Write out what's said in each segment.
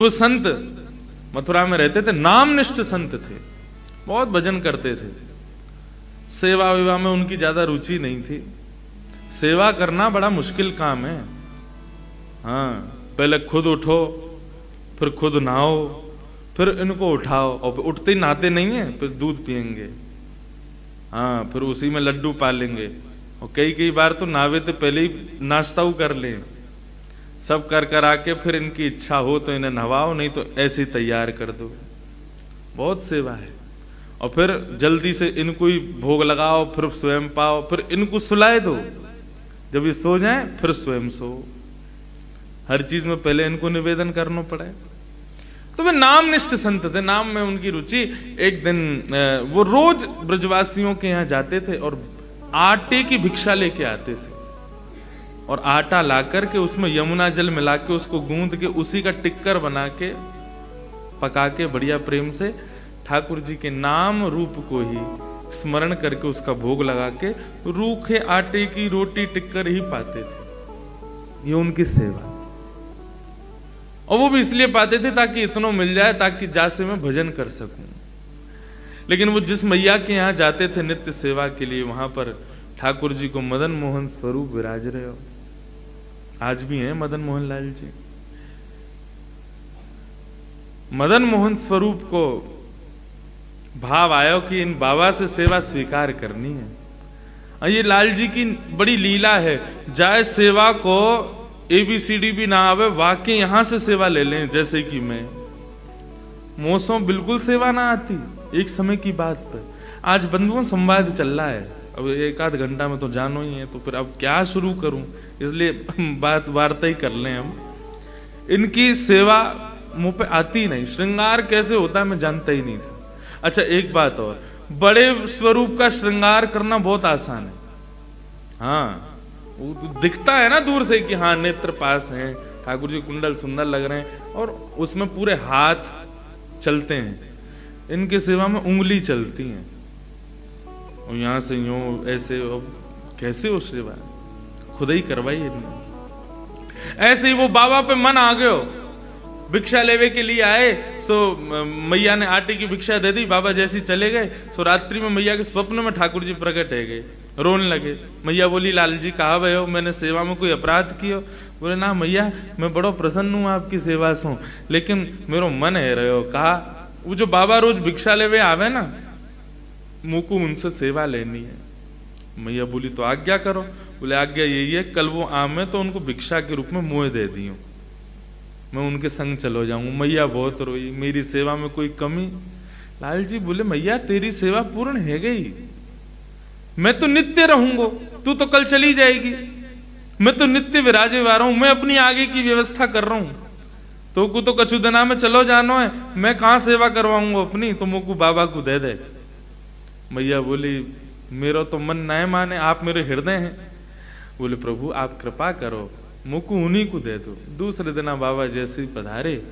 वो संत मथुरा में रहते थे, नामनिष्ठ संत थे, बहुत भजन करते थे। सेवा विवाह में उनकी ज्यादा रुचि नहीं थी। सेवा करना बड़ा मुश्किल काम है। हाँ, पहले खुद उठो, फिर खुद नहाओ, फिर इनको उठाओ, और उठते ही नहाते नहीं है, फिर दूध पिएंगे। हाँ, फिर उसी में लड्डू पालेंगे, और कई कई बार तो नहावे तो पहले ही नाश्ता कर लें। सब कर कर आके फिर इनकी इच्छा हो तो इन्हें नहवाओ, नहीं तो ऐसे ही तैयार कर दो। बहुत सेवा है। और फिर जल्दी से इनको ही भोग लगाओ, फिर स्वयं पाओ, फिर इनको सुलाए दो। जब ये सो जाएं फिर स्वयं सो। हर चीज में पहले इनको निवेदन करना पड़े। तो वे नामनिष्ठ संत थे, नाम में उनकी रुचि। एक दिन वो रोज ब्रजवासियों के यहाँ जाते थे और आटे की भिक्षा लेके आते थे, और आटा ला करके उसमें यमुना जल मिला के उसको गूंद के उसी का टिक्कर बना के पका के बढ़िया प्रेम से ठाकुर जी के नाम रूप को ही स्मरण करके उसका भोग लगा के रूखे आटे की रोटी टिक्कर ही पाते थे। ये उनकी सेवा। और वो भी इसलिए पाते थे ताकि इतना मिल जाए, ताकि जासे मैं भजन कर सकूं। लेकिन वो जिस मैया के यहाँ जाते थे नित्य सेवा के लिए, वहां पर ठाकुर जी को मदन मोहन स्वरूप विराज रहे हो। आज भी हैं मदन मोहन लाल जी। मदन मोहन स्वरूप को भाव आयो कि इन बाबा से सेवा स्वीकार करनी है। और ये लाल जी की बड़ी लीला है, जाए सेवा को ABCD भी ना आवे, वाकई यहां से सेवा ले लें। जैसे कि मैं मौसों बिल्कुल सेवा ना आती। एक समय की बात पर आज बंधुओं संवाद चल रहा है, अब एक आध घंटा में तो जानो ही है, तो फिर अब क्या शुरू करूं, इसलिए बात वार्ता ही कर लें हम। इनकी सेवा मुंह पे आती नहीं। श्रृंगार कैसे होता है मैं जानता ही नहीं था। अच्छा, एक बात और, बड़े स्वरूप का श्रृंगार करना बहुत आसान है। हाँ, वो तो दिखता है ना दूर से कि हाँ नेत्र पास हैं, ठाकुर जी कुंडल सुंदर लग रहे हैं, और उसमें पूरे हाथ चलते हैं। इनके सेवा में उंगली चलती हैं, और यहां से यूं ऐसे, कैसे हो सेवा खुद ही करवाई इन्होंने। ऐसे ही वो बाबा पे मन आ गयो, भिक्षा लेवे के लिए आए। सो मैया ने आटे की भिक्षा दे दी, बाबा जैसे चले गए। सो रात्रि में मैया के स्वप्न में ठाकुर जी प्रकट है गए, रोने लगे। मैया बोली, लाल जी कहा भय हो, मैंने सेवा में कोई अपराध कियो? बोले, ना मैया, मैं बड़ो प्रसन्न हूँ आपकी सेवा से, लेकिन मेरो मन है रहो। कहा, वो जो बाबा रोज भिक्षा लेवे आवे ना, मुझको उनसे सेवा लेनी है। मैया बोली, तो आज्ञा करो। बोले, आज्ञा यही है, कल वो आमे तो उनको भिक्षा के रूप में मुँह दे दियो, मैं उनके संग चलो जाऊंगा। मैया बहुत रोई, मेरी सेवा में कोई कमी? लाल जी बोले, मैया तेरी सेवा पूर्ण है गई, मैं तो नित्य रहूंगा, तू तो कल चली जाएगी। मैं तो नित्य विराजे वाला हूं, मैं अपनी आगे की व्यवस्था कर रहा हूं। तो को तो कछु दिना में चलो जानो है, मैं कहां सेवा करवाऊंगा अपनी, तो मुझको बाबा को दे दे। मैया बोली, मेरा तो मन न माने, आप मेरे हृदय हैं। बोले, प्रभु आप कृपा करो, मुझको उन्हीं को दे दो। दूसरे दिन बाबा जैसे पधारे,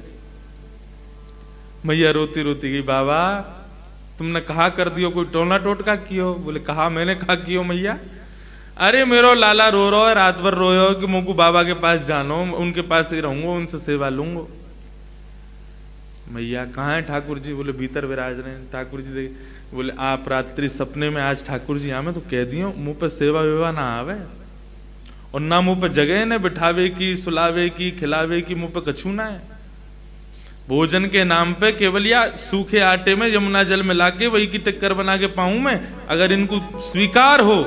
मैया रोती रोती गई, बाबा तुमने कहा कर दियो, कोई टोना टोटका कियो? बोले, कहा मैंने कहा कियो मैया? अरे मेरो लाला रो रहा है, रात भर रोयो कि मुझको बाबा के पास जानो, उनके पास ही रहूंगा, उनसे सेवा लूंगा। मैया कहाँ है ठाकुर जी? बोले, भीतर विराज रहे हैं। ठाकुर जी देखे, बोले, आप रात्रि सपने में आज ठाकुर जी आवे तो कह दियो मुंह पे सेवा वेवा ना आवे, और ना मुंह पे जगह न बिठावे की, सुलावे की, खिलावे की, मुंह पे कछू ना है। भोजन के नाम पे केवल या सूखे आटे में यमुना जल मिला के वही की टिक्कर बना के पाऊं मैं। अगर इनको स्वीकार हो,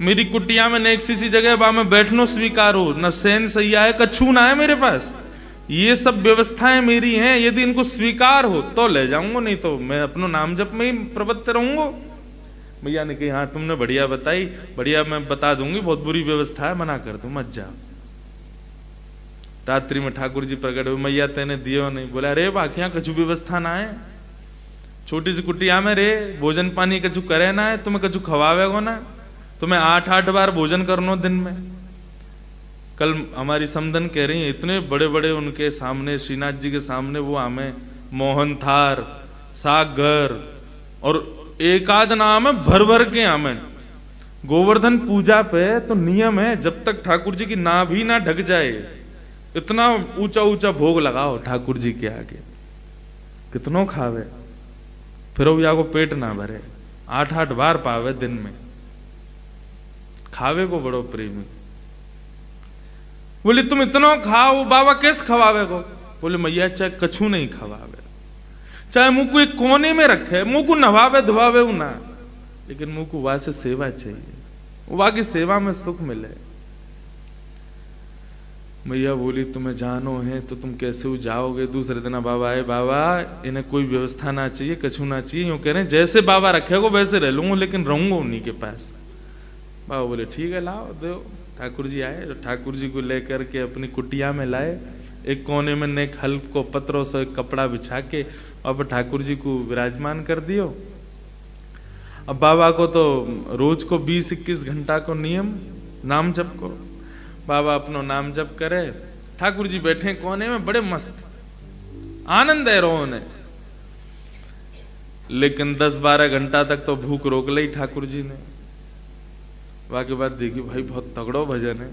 मेरी कुटिया में न एक सी जगह बा में बैठनो स्वीकार हो, न सैन सैया है, कछू ना है मेरे पास, ये सब व्यवस्थाएं मेरी हैं। यदि इनको स्वीकार हो तो ले जाऊंगा, नहीं तो मैं अपनो नाम जप में ही प्रवृत्त रहूंगा। भैया ने कही, हाँ तुमने बढ़िया बताई, बढ़िया मैं बता दूंगी, बहुत बुरी व्यवस्था है, मना कर दूं, मत जाओ। रात्रि में ठाकुर जी प्रकट हुए, मैया तेने दियो नहीं? बोला, अरे बाकिया कछु व्यवस्था ना है, छोटी सी कुटिया में रे, भोजन पानी कछु करे ना है, तुम्हें कछु खवावेगो ना, तुम्हें 8-8 बार भोजन करनो दिन में। कल हमारी समधन कह रही है, इतने बड़े बड़े उनके सामने, श्रीनाथ जी के सामने वो हमें मोहन थार, सागर और एक आध नाम है भर भर के हमें। गोवर्धन पूजा पे तो नियम है, जब तक ठाकुर जी की नाभि ना ढक जाए इतना ऊंचा ऊंचा भोग लगाओ ठाकुर जी के आगे, कितनों खावे, फिर या को पेट ना भरे, 8-8 बार पावे दिन में, खावे को बड़ो प्रेमी। बोले तुम इतना खाओ, बाबा कैसे खवावे को? बोले मैया चाहे कछु नहीं खवावे, चाहे मुंह को एक कोने में रखे, मुंह को नवावे धुआवे ना, लेकिन मुंह को वहां से सेवा चाहिए, वहां की सेवा में सुख मिले। मैया बोली तुम्हें जानो है तो तुम कैसे जाओगे? दूसरे दिन बाबा आए, बाबा इन्हें कोई व्यवस्था ना चाहिए, कछु ना चाहिए, यूं कह रहे हैं जैसे बाबा रखेगा वैसे रह लूंगा, लेकिन रहूंगा उन्हीं के पास। बाबा बोले ठीक है लाओ दो। ठाकुर जी आए, ठाकुर जी को लेकर के अपनी कुटिया में लाए, एक कोने में नेक हल्क को पत्रों से कपड़ा बिछा के अब ठाकुर जी को विराजमान कर दियो। अब बाबा को तो रोज को 20-21 घंटा को नियम नाम जप को, बाबा अपनो नाम जप करे, ठाकुर जी बैठे कोने में बड़े मस्त आनंद है रो ने। लेकिन 10-12 घंटा तक तो भूख रोक ली ठाकुर जी ने। बाकी बात देखी भाई बहुत तगड़ो भजन है,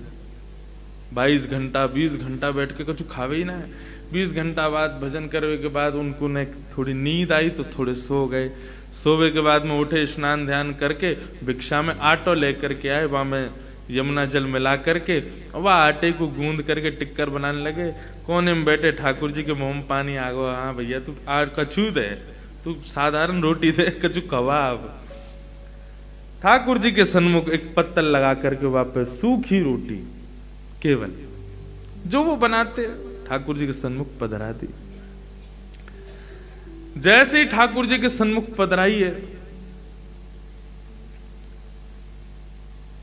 22 घंटा 20 घंटा बैठ के कुछ खावे ही ना है। 20 घंटा बाद भजन करने के बाद उनको ने थोड़ी नींद आई तो थोड़े सो गए। सोवे के बाद में उठे, स्नान ध्यान करके भिक्षा में आटो लेकर के आए, वहां में यमुना जल मिला करके वह आटे को गूंद करके टिक्कर बनाने लगे। कोने में बैठे ठाकुर जी के मुंह में पानी आ गया, हाँ भैया तू कछु दे, तू साधारण रोटी दे, कछु कबाब। ठाकुर जी के सन्मुख एक पत्तल लगा करके वापस सूखी रोटी केवल जो वो बनाते ठाकुर जी के सन्मुख पधरा दी। जैसे ही ठाकुर जी के सन्मुख पधराई है,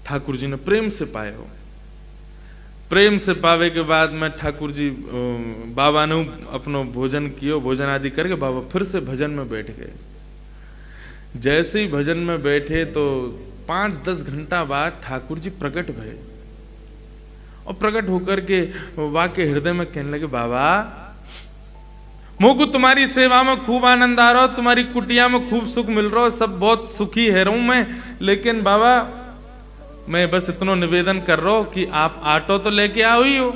ठाकुर जी ने प्रेम से पाए हो। प्रेम से पावे के बाद में ठाकुर जी बाबा ने अपनो भोजन कियो, भोजन आदि करके बाबा फिर से भजन में बैठ गए। जैसे ही भजन में बैठे तो 5-10 घंटा बाद ठाकुर जी प्रकट भये और प्रकट होकर के वाके हृदय में कहने लगे, बाबा मोको तुम्हारी सेवा में खूब आनंद आ रहा, तुम्हारी कुटिया में खूब सुख मिल रहा, सब बहुत सुखी है रहूं मैं, लेकिन बाबा मैं बस इतना निवेदन कर रहा हूं कि आप आटो तो लेके आओ ही हो,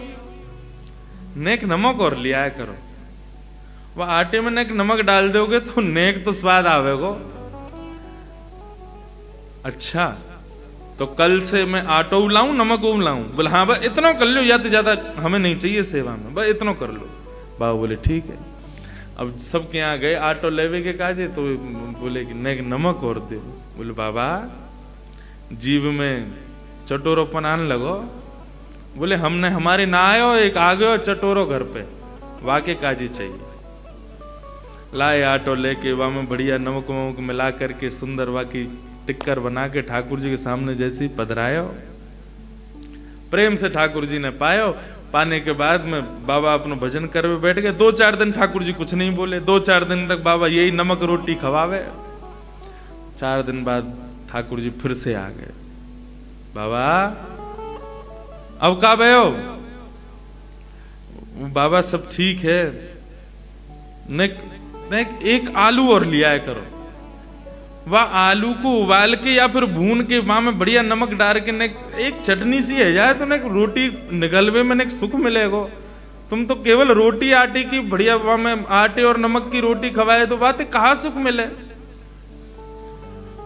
नेक नमक और ले आया करो। वह आटे में नेक नमक डाल दोगे तो नेक तो स्वाद आवेगो। अच्छा तो कल से मैं आटो लाऊं नमक लाऊं? बोले हाँ बस इतना कर लो, या तो ज्यादा हमें नहीं चाहिए सेवा में, बस इतना कर लो। बाबा बोले ठीक है। अब सबके यहाँ गए आटो लेवे के काजे, तो बोले कि नेक नमक और दे। बोले बाबा जीव में चटोरोपन आने लगो। बोले हमने हमारे ना आयो, एक आ गयो चटोरो घर पे, वाके काजी चाहिए। लाए आटो लेके वहां में बढ़िया नमक वमक मिला करके सुंदर वाकी टिक्कर बना के ठाकुर जी के सामने जैसे ही पधरायो, प्रेम से ठाकुर जी ने पायो। पाने के बाद में बाबा अपना भजन करवे बैठ गए। 2-4 दिन ठाकुर जी कुछ नहीं बोले, 2-4 दिन तक बाबा यही नमक रोटी खवावे। 4 दिन बाद ठाकुर जी फिर से आ गए, बाबा अब का भयो? बाबा सब ठीक है, नेक एक आलू और लिया करो। वह आलू को उबाल के या फिर भून के वहां में बढ़िया नमक डाल के नेक एक चटनी सी है जाए तो नेक रोटी निगलवे में नेक सुख मिलेगा। तुम तो केवल रोटी आटे की बढ़िया वहां में आटे और नमक की रोटी खवाए तो बात कहाँ सुख मिले?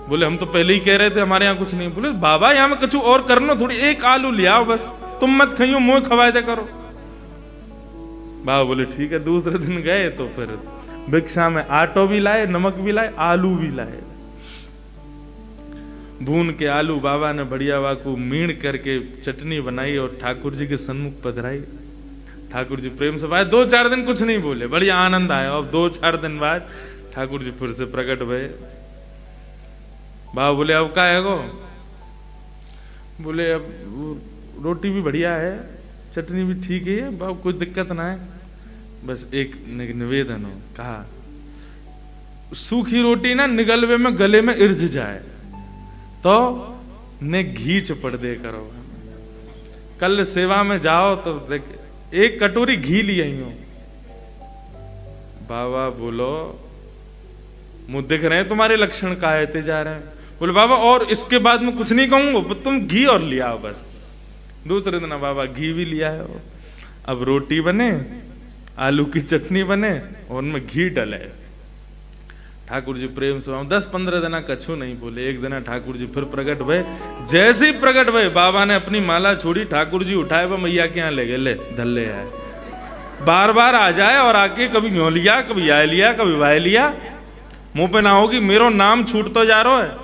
बोले हम तो पहले ही कह रहे थे हमारे यहाँ कुछ नहीं। बोले बाबा यहाँ में कुछ और करना, थोड़ी एक आलू ले आओ बस, तुम मत खाइयो मुँह खवाए दे करो। बाबा बोले ठीक है। दूसरे दिन गए तो फिर भिक्षा में आटो भी लाए, नमक भी लाए, आलू भी लाए। भून के आलू बाबा ने बढ़िया वाकू मीण करके चटनी बनाई और ठाकुर जी के सन्मुख पधराई। ठाकुर जी प्रेम से भाई 2-4 दिन कुछ नहीं बोले, बढ़िया आनंद आया। अब 2-4 दिन बाद ठाकुर जी फिर से प्रकट भये। बाबा बोले अब का है गो? बोले अब रोटी भी बढ़िया है, चटनी भी ठीक है, बाबा कोई दिक्कत ना है, बस एक निवेदन हो। कहा सूखी रोटी ना निगलवे में गले में इर्ज जाए तो ने घी चपड़ दे करो। कल सेवा में जाओ तो देख एक कटोरी घी ली आई हूं। बाबा बोलो मुझे दिख रहे हैं तुम्हारे लक्षण कायते जा रहे हैं। बोले बाबा और इसके बाद में कुछ नहीं कहूंगा, तुम घी और लिया आओ बस। दूसरे दिन बाबा घी भी लिया है, अब रोटी बने, आलू की चटनी बने और उनमें घी डले। ठाकुर जी प्रेम से 10-15 दिन कछु नहीं बोले। एक दिन ठाकुर जी फिर प्रकट भय। जैसे ही प्रकट भय बाबा ने अपनी माला छोड़ी, ठाकुर जी उठाए वह मैया के यहाँ ले गए, ले धल्ले आए। बार बार आ जाए और आके कभी म्यों लिया, कभी आए लिया, कभी वाय लिया। मुंह पे ना होगी मेरो नाम छूट तो जा रहा है।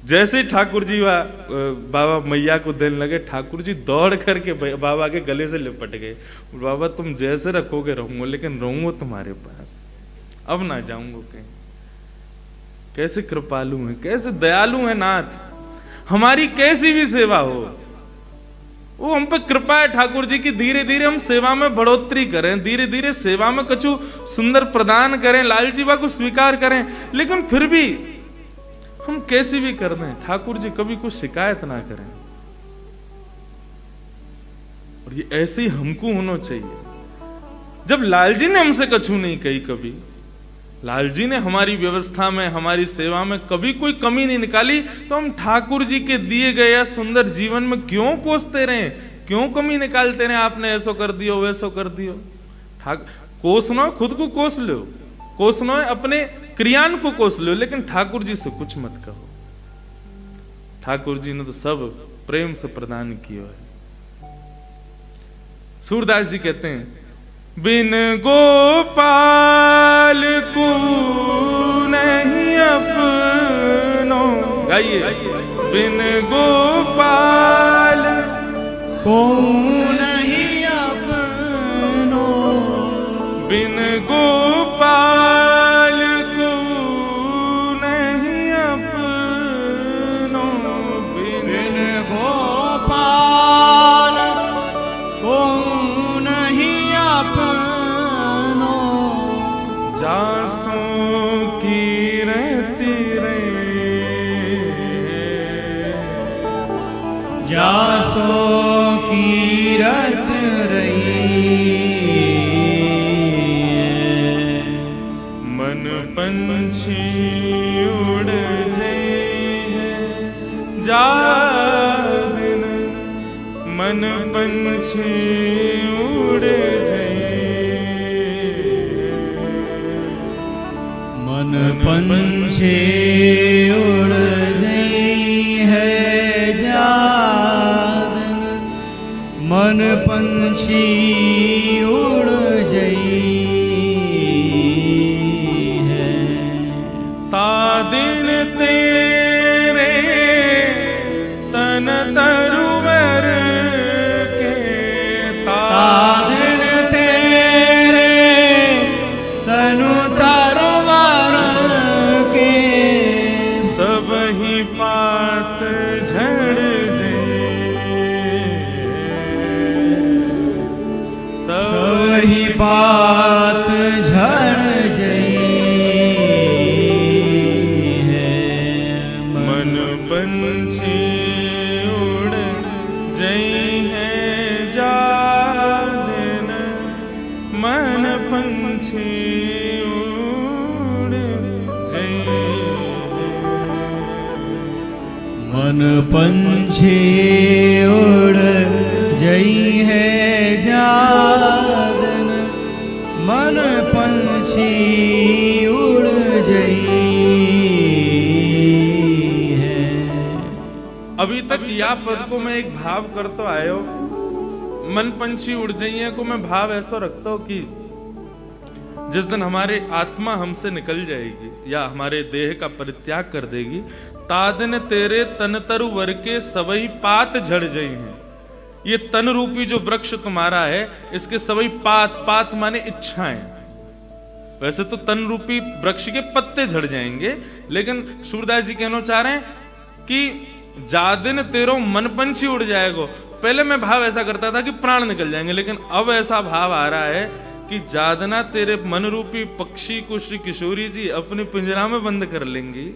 जैसे ही ठाकुर जी बाबा मैया को देने लगे, ठाकुर जी दौड़ करके बाबा के गले से लिपट गए। बाबा तुम जैसे रखोगे रहूंगा, लेकिन रहूंगा तुम्हारे पास, अब ना जाऊंगा कहीं। कैसे कृपालु हैं, कैसे दयालु हैं नाथ। हमारी कैसी भी सेवा हो, वो हम पे कृपा है ठाकुर जी की। धीरे धीरे हम सेवा में बढ़ोतरी करें, धीरे धीरे सेवा में कछु सुंदर प्रदान करें, लाल जीवा को स्वीकार करें। लेकिन फिर भी हम कैसी भी कर दें, ठाकुर जी कभी कुछ शिकायत ना करें। और ये ऐसे ही हमको होना चाहिए। जब लाल जी ने हमसे कछु नहीं कही, कभी लाल जी ने हमारी व्यवस्था में, हमारी सेवा में कभी कोई कमी नहीं निकाली, तो हम ठाकुर जी के दिए गए सुंदर जीवन में क्यों कोसते रहे, क्यों कमी निकालते रहे। आपने ऐसा कर दियो, वैसा कर दियो। कोसना खुद को कोस लो, कोसना अपने क्रियान को कोस लो, लेकिन ठाकुर जी से कुछ मत कहो। ठाकुर जी ने तो सब प्रेम से प्रदान किया है। सूरदास जी कहते हैं, बिन गोपाल को नहीं अपनो, गाइए, बिन गोपाल को नहीं अपनो, बिन गोपाल को नहीं अपनो, बिन गोपाल को नहीं अपनो, जासों की रहती रे, जासों की रत रही, मन पंछी उड़ जाए जान, मन पंछी उड़ जाए, मन पंछी उड़ गई है जान, मन पंछी उड़ गई है। ता दिन तेरे तन तरुवर के, ता दिन तेरे तनु तरुवर के, सब ही पात झड़ जाए, सब ही बात झड़ गई है। मन पंछी उड़ जई है जान, मन पंछी उड़ जई, मन पंछी उड़ जई है जान, मन पंछी उड़ जई है। अभी तक या पद को मैं एक भाव करता आयो, मन पंछी उड़ जाइए को मैं भाव ऐसा रखता हूं कि जिस दिन हमारी आत्मा हमसे निकल जाएगी या हमारे देह का परित्याग कर देगी, तादन तेरे तन तरु वर के सवई पात झड़ जाई हैं। ये तन रूपी जो वृक्ष तुम्हारा है, इसके सवई पात, पात माने इच्छाएं। वैसे तो तन रूपी वृक्ष के पत्ते झड़ जाएंगे, लेकिन सूरदास जी कहना चाह रहे हैं कि जादिन तेरो मन पंछी उड़ जाएगा। पहले मैं भाव ऐसा करता था कि प्राण निकल जाएंगे, लेकिन अब ऐसा भाव आ रहा है कि जादना तेरे मन रूपी पक्षी को श्री किशोरी जी अपने पिंजरा में बंद कर लेंगी,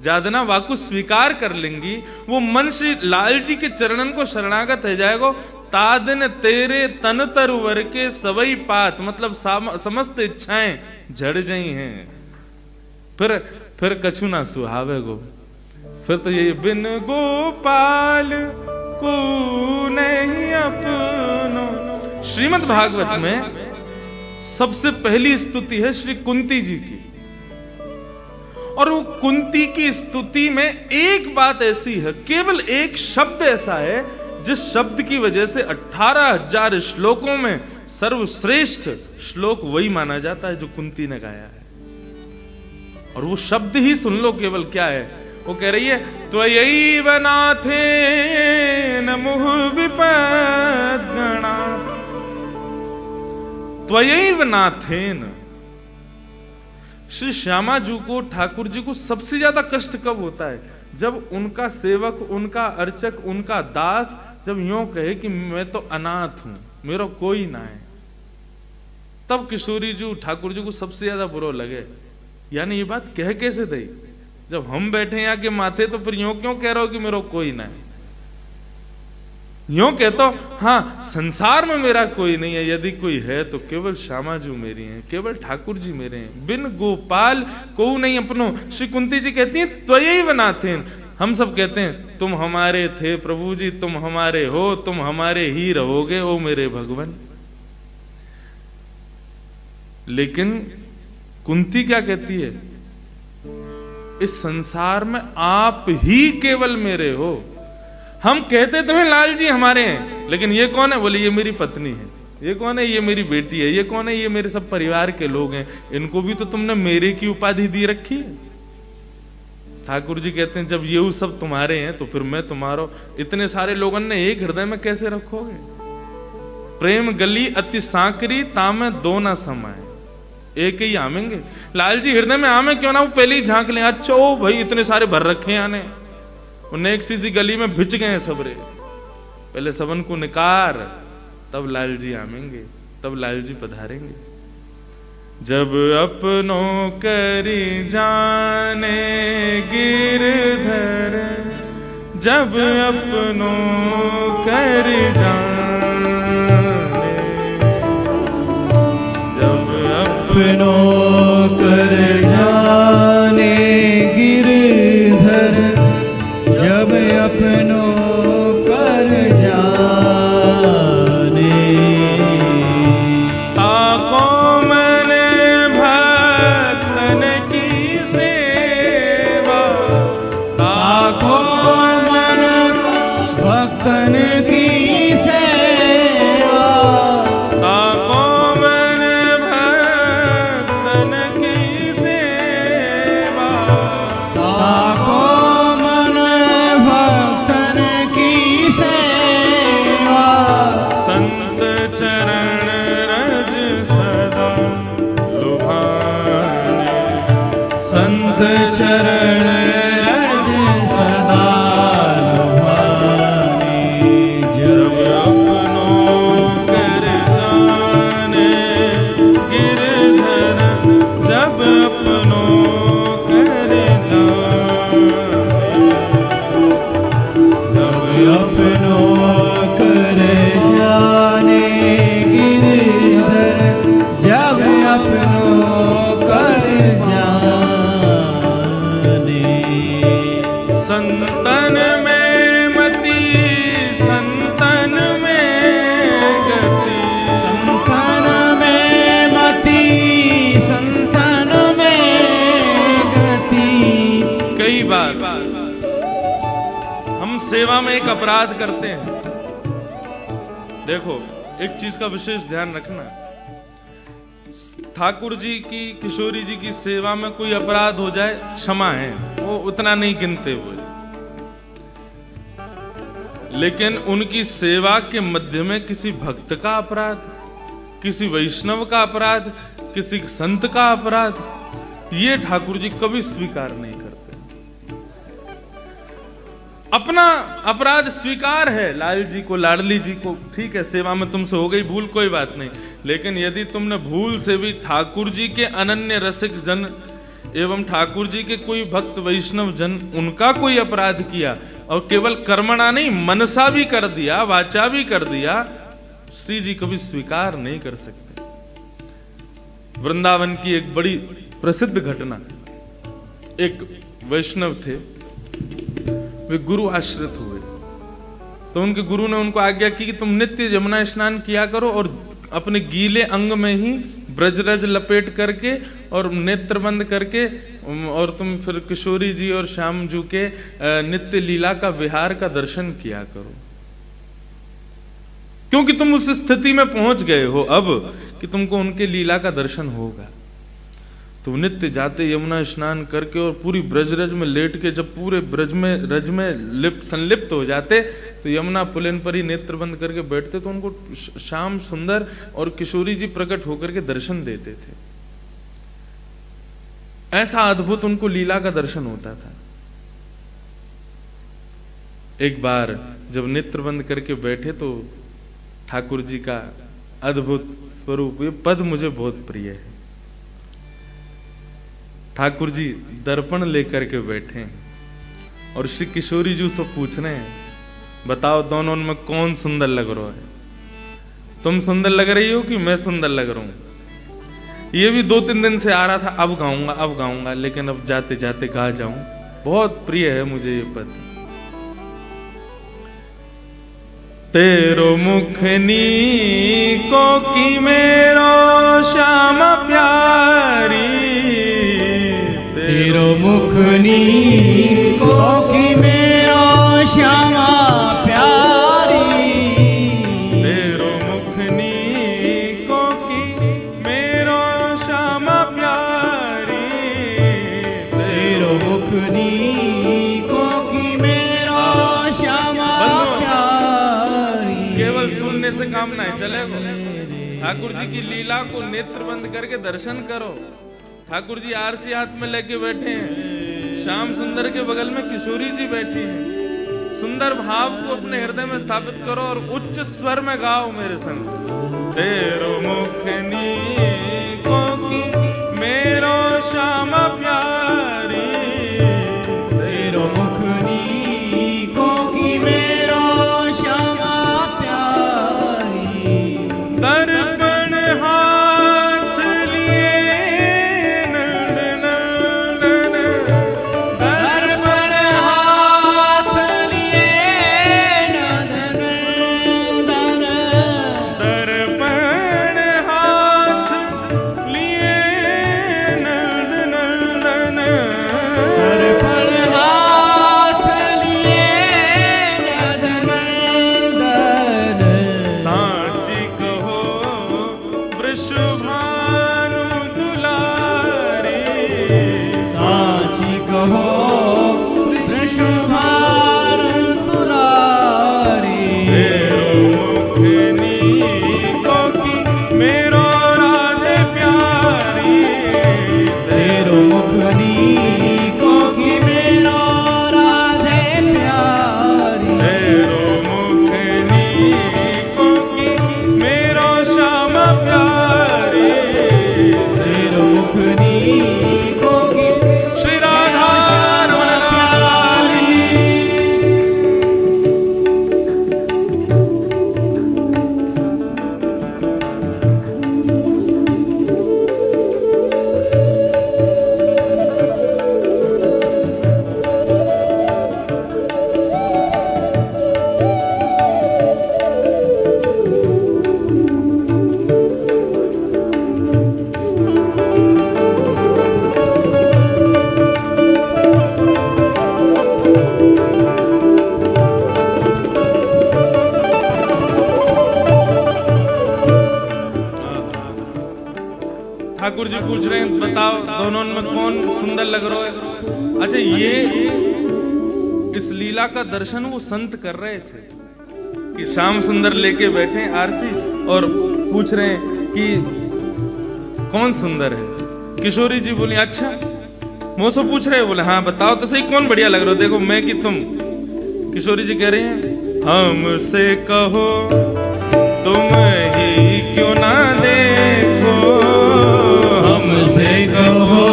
जादना वाकु स्वीकार कर लेंगी। वो मन श्री लाल जी के चरणन को शरणागत हो जाएगा। तादन तेरे तन तरुवर के सवई पात, मतलब समस्त इच्छाएं झड़ जाई हैं। फिर कछु ना सुहावे गो। फिर तो ये बिन गोपाल को नहीं अपनो। श्रीमद् भागवत में सबसे पहली स्तुति है श्री कुंती जी की, और वो कुंती की स्तुति में एक बात ऐसी है, केवल एक शब्द ऐसा है जिस शब्द की वजह से 18,000 श्लोकों में सर्वश्रेष्ठ श्लोक वही माना जाता है जो कुंती ने गाया है। और वो शब्द ही सुन लो केवल, क्या है वो कह रही है, त्वयैव नाथेन मुहुः विपद्गणात्। त्वयैव नाथेन। श्री श्यामा जी को, ठाकुर जी को सबसे ज्यादा कष्ट कब होता है? जब उनका सेवक, उनका अर्चक, उनका दास जब यूं कहे कि मैं तो अनाथ हूं, मेरा कोई ना है, तब किशोरी जी, ठाकुर जी को सबसे ज्यादा बुरा लगे। यानी ये बात कह कैसे दई? जब हम बैठे यहाँ के माथे तो फिर यूं क्यों कह रहे हो कि मेरा कोई ना है? यूं कहता हूं, हाँ संसार में मेरा कोई नहीं है, यदि कोई है तो केवल श्यामा जी मेरी हैं, केवल ठाकुर जी मेरे हैं, बिन गोपाल को नहीं अपनो। श्री कुंती जी कहती हैं त्वयैव नाथेन। हम सब कहते हैं तुम हमारे थे प्रभु जी, तुम हमारे हो, तुम हमारे ही रहोगे ओ मेरे भगवान। लेकिन कुंती क्या कहती है? इस संसार में आप ही केवल मेरे हो। हम कहते तो हैं लाल जी हमारे हैं, लेकिन ये कौन है? बोले ये मेरी पत्नी है। ये कौन है? ये मेरी बेटी है। ये कौन है? ये मेरे सब परिवार के लोग हैं। इनको भी तो तुमने मेरे की उपाधि दी रखी है। ठाकुर जी कहते हैं जब ये सब तुम्हारे हैं तो फिर मैं तुम्हारा। इतने सारे लोगों ने एक हृदय में कैसे रखोगे? प्रेम गली अति सांकरी तामे दो ना समाए, एक ही आमेंगे। लाल जी हृदय में आमे क्यों ना, वो पहले ही झांक लें। अच्छा ओ भाई इतने सारे भर रखे हैं आने, उन्हें एक सी गली में भिज गए हैं सबरे, पहले सबन को निकार, तब लाल जी आमेंगे, तब लाल जी पधारेंगे। जब अपनों करी जाने गिरधर, जब अपनों करी जाने, जब अपनों कर जाने गिरधर, जब अपनों कर जाने, ताको मन भक्तन की सेवा, ताको मन भक्तन की सेवा, ताको मन भक्तन की सेवा, ताको मन भक्तन की सेवा, संत चरण रज सदा लुभाने, संत चरण रज सदा लुभाने, जब अपनों कर जाने गिरधर, जब अपनों कर जाने, जब अपनों कर जाने गिरधर, जब अपनों कर जाने, संतन में मति, संतन में गति, संतन में मति, संतन में गति। कई बार हम सेवा में एक अपराध करते हैं। देखो एक चीज का विशेष ध्यान रखना, ठाकुर जी की, किशोरी जी की सेवा में कोई अपराध हो जाए क्षमा है, वो उतना नहीं गिनते हुए, लेकिन उनकी सेवा के मध्य में किसी भक्त का अपराध, किसी वैष्णव का अपराध, किसी संत का अपराध, ये ठाकुर जी कभी स्वीकार नहीं करते। अपना अपराध स्वीकार है लाल जी को, लाडली जी को, ठीक है सेवा में तुमसे हो गई भूल, कोई बात नहीं, लेकिन यदि तुमने भूल से भी ठाकुर जी के अनन्य रसिक जन एवं ठाकुर जी के कोई भक्त वैष्णव जन, उनका कोई अपराध किया और केवल कर्मणा नहीं मनसा भी कर दिया, वाचा भी कर दिया, श्री जी कभी स्वीकार नहीं कर सकते। वृंदावन की एक बड़ी प्रसिद्ध घटना, एक वैष्णव थे, वे गुरु आश्रित हुए, तो तो उनके गुरु ने उनको आज्ञा की कि तुम नित्य यमुना स्नान किया करो और अपने गीले अंग में ही ब्रजरज लपेट करके और नेत्र बंद करके, और तुम फिर किशोरी जी और श्याम जू के नित्य लीला का विहार का दर्शन किया करो, क्योंकि तुम उस स्थिति में पहुंच गए हो अब कि तुमको उनके लीला का दर्शन होगा। तो नित्य जाते यमुना स्नान करके और पूरी ब्रजरज में लेट के जब पूरे ब्रज में रज में संलिप्त हो जाते तो यमुना पुलिन पर ही नेत्र बंद करके बैठते, तो उनको श्याम सुंदर और किशोरी जी प्रकट होकर के दर्शन देते थे। ऐसा अद्भुत उनको लीला का दर्शन होता था। एक बार जब नेत्र बंद करके बैठे तो ठाकुर जी का अद्भुत स्वरूप, ये पद मुझे बहुत प्रिय है। ठाकुर जी दर्पण लेकर के बैठे और श्री किशोरी जी से पूछ रहे हैं, बताओ दोनों में कौन सुंदर लग रहा है? तुम सुंदर लग रही हो कि मैं सुंदर लग रहा हूं? ये भी 2-3 दिन से आ रहा था, अब गाऊंगा, लेकिन अब जाते जाते गा जाऊं। बहुत प्रिय है मुझे ये पद। तेरो मुखनी को की मेरो श्याम प्यारी, तेरो मुखनी को की मेरो श्यामा प्यारी, तेरो मुखनी को की मेरो श्यामा प्यारी, तेरो मुखनी को की मेरो श्यामा प्यारी। केवल सुनने से काम नहीं चलेगा, ठाकुर जी की लीला को नेत्र बंद करके दर्शन करो। ठाकुर जी आरसी हाथ में लेके बैठे हैं, श्याम सुंदर के बगल में किशोरी जी बैठी हैं। सुंदर भाव को अपने हृदय में स्थापित करो और उच्च स्वर में गाओ मेरे संग। तेरो मुखनी को की मेरो श्याम प्यारी, तेरो मुखनी को की मेरो श्यामा प्यारी। दर्पण हाथ लिए नंद नंदन, दर्पण हाथ लिए नंद नंदन, दर्पण हाथ लिए नंद नंदन, दर्पण हाथ लिए नंद नंदन। सांची कहो वृषभानु दुलारी, साची कहो वृषभान तुलारी। तेरो मुखनी को की मेरो राधे प्यारी, तेरो मुखनी को की मेरो राधे प्यारी। तेरो मुखनी को की मेरो श्याम प्यारी, तेरो मुखनी को की श्री राधा रमण लाली। ठाकुर जी पूछ रहे हैं, बताओ दोनों में कौन सुंदर लग रहा है? अच्छा, ये इस लीला का दर्शन वो संत कर रहे थे कि श्याम सुंदर लेके बैठे आरसी और पूछ रहे हैं कि कौन सुंदर है। किशोरी जी बोली, अच्छा मुझसे पूछ रहे हो? बोले हाँ, बताओ तो सही कौन बढ़िया लग रहा हो, देखो मैं कि तुम। किशोरी जी कह रही हैं, हमसे कहो तुम ही क्यों ना देखो, हमसे कहो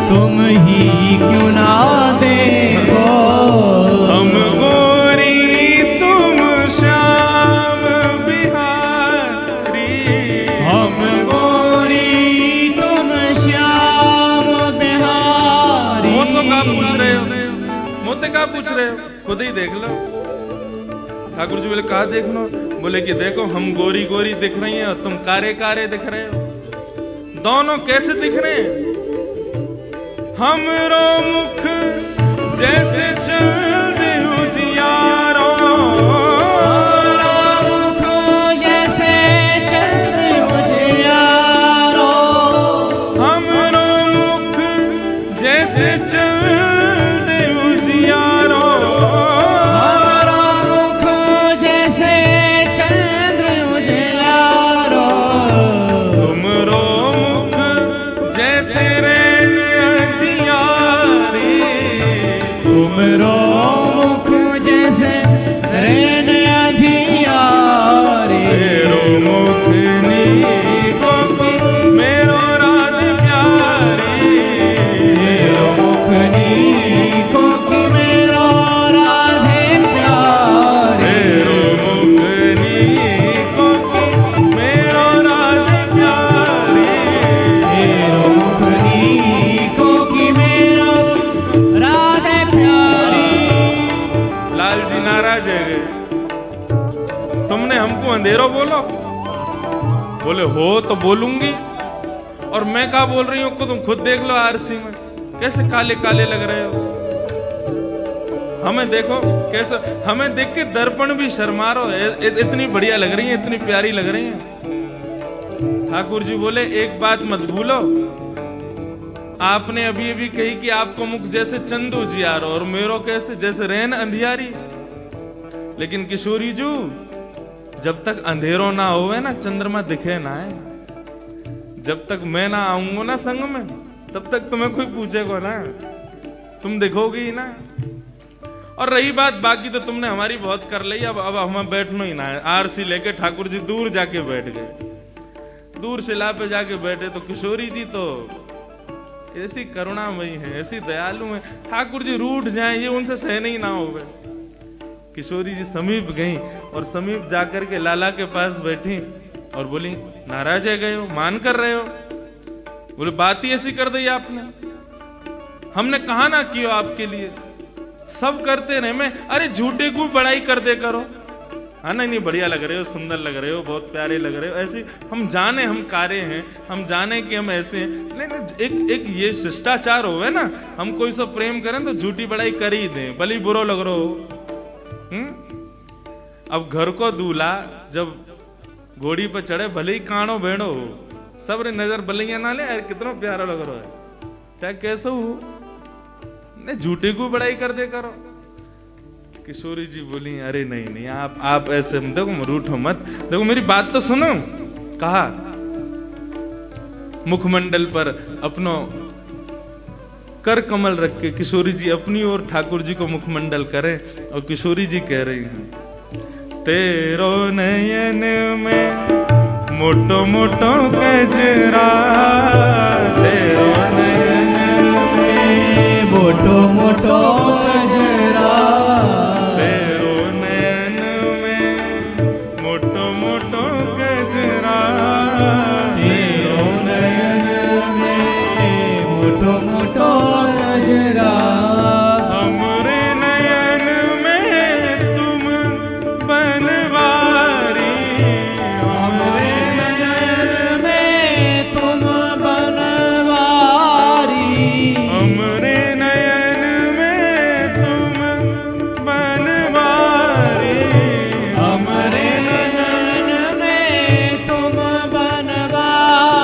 तुम ही क्यों ना देखो। हम गोरी तुम श्याम बिहारी, हम गोरी तुम श्याम बिहारी। मोसो का पूछ रहे हो, मोते का पूछ रहे हो, खुद ही देख लो। ठाकुर जी बोले कहा देखना? बोले कि देखो हम गोरी गोरी दिख रही हैं और तुम कारे कारे दिख रहे हो। दोनों कैसे दिख रहे हैं? हमरो मुख जैसे चंद उजियारो, मुख जैसे चंद्र उजियारो, हमरो मुख जैसे चंद उजियारो, हमारा मुख जैसे चंद्र उजियारो, तुमरो मुख जैसे रैन अंधियारी, तुमरो मुख जैसे रैन अंधियारी, मेरो मुख नीको की मेरो राध प्यारी, मेरो मुख नीको की मेरो राधे प्यारे, मेरो मुख नीको की मेरो राध प्यारी, मेरो मुख नीको की मेरो राधे प्यारी। लाल जी नाराज है गए, तुमने हमको अंधेरो बोलो? बोले हो तो बोलूंगी, और मैं क्या बोल रही हूँ को तुम खुद देख लो आरसी में कैसे काले काले लग रहे हो। हमें देखो कैसे, हमें देख के दर्पण भी शर्मा रहो, इतनी बढ़िया लग रही है, इतनी प्यारी लग रही है। ठाकुर जी बोले एक बात मत भूलो, आपने अभी अभी कही कि आपको मुख जैसे चंद उजियारो और मेरो कैसे जैसे रैन अंधियारी, लेकिन किशोरी जी जब तक अंधेरो ना होवे ना चंद्रमा दिखे ना है, जब तक मैं ना आऊंगा ना संग में तब तक तुम्हें कोई पूछेगा ना, तुम देखोगे ही ना। और रही बात बाकी तो तुमने हमारी बहुत कर ली, अब हमें बैठना ही ना है। आरसी लेके ठाकुर जी दूर जाके बैठ गए, दूर शिला पे जाके बैठे। तो किशोरी जी तो ऐसी करुणामयी है, ऐसी दयालु है, ठाकुर जी रूठ जाए ये उनसे सहन ही ना होवे। किशोरी जी समीप गई और समीप जाकर के लाला के पास बैठी और बोली नाराज है गए हो, मान कर रहे हो? बोले बात ही ऐसी कर दी आपने, हमने कहा ना किया आपके लिए, सब करते रहे। मैं अरे झूठे को बड़ाई कर दे करो, हाँ नहीं बढ़िया लग रहे हो, सुंदर लग रहे हो, बहुत प्यारे लग रहे हो, ऐसे हम जाने हम कारे हैं, हम जाने कि हम ऐसे हैं। नहीं एक ये शिष्टाचार होवे ना, हम कोई सब प्रेम करें तो झूठी बड़ाई कर ही दें, भले ही बुरो लग रहा हो। अब घर को दूल्हा जब घोड़ी पर चढ़े भले ही कानो भेड़ो हो, सब रे नजर बलिया ना ले यार कितना प्यारा लग रहा है, चाहे कैसे हो, नहीं झूठे को बड़ाई कर दे करो। किशोरी जी बोली अरे नहीं आप ऐसे देखो रूठो मत, देखो मेरी बात तो सुनो। कहा मुखमंडल पर अपनो कर कमल रख के किशोरी जी अपनी ओर ठाकुर जी को मुखमंडल करें और किशोरी जी कह रही हैं तेरो नयन में मोटो मोटो कजरा, तेरो नयन में मोटो मोटो कजरा, तेरो नयन में मोटो मोटो कजरा, तेरो नयन में मोटो मोटो कजरा, हमरे नयन में तुम बनवारी, हमरे नयन में तुम बनवारी, हमरे नयन में तुम बनवारी, हमरे नयन में तुम बनवारी,